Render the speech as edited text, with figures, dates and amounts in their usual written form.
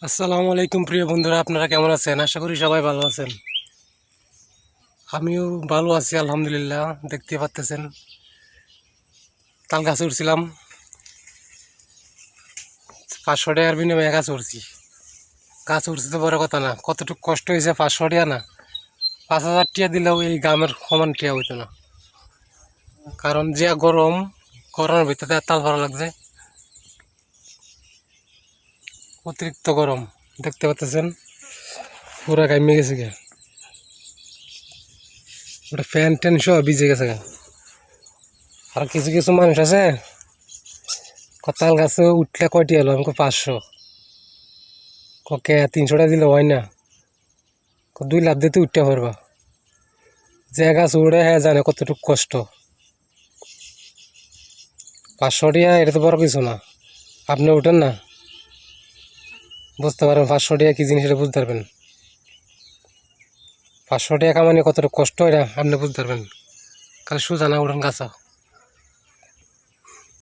আসসালামু আলাইকুম প্রিয় বন্ধুরা, আপনারা কেমন আছেন? আশা করি সবাই ভালো আছেন। আমিও ভালো আছি আলহামদুলিল্লাহ। দেখতে পাচ্তেছেন তাল গাছ উঠছিলাম, 500 টাকার বিনিময়ে গাছ উঠছি। গাছ উঠছে তো বড় কথা না, কতটুকু কষ্ট হয়েছে। 500 টাকা না, 5,000 টাকা দিলেও এই গ্রামের সমান টিয়া হইতো না। কারণ যে গরম, গরমের ভিতরে তাল ভালো লাগছে, অতিরিক্ত গরম। দেখতে পাচ্তেছেন পুরা গাইমে গেছে গা, ওটা ফ্যান ট্যান সব ভিজে গেছে গা। আর কিছু কিছু মানুষ আছে তাল গাছে উঠলে কয়টি এলো, আমাকে 500, কে 300 টাকা দিলে হয় না, 2 লাখ দিতে উঠতে পারবা। যে গাছ উড়ে হ্যাঁ জানে কতটুকু কষ্ট। 500 টাকা এটা তো বড় কিছু না, আপনি উঠেন না, বুঝতে পারেন 500 টাকা কি জিনিস এটা বুঝতে পারবেন। 500 টাকা কামানি কতটুকু কষ্ট এটা আপনি বুঝতে পারবেন। খালি সোজা না উঠেন গাছা।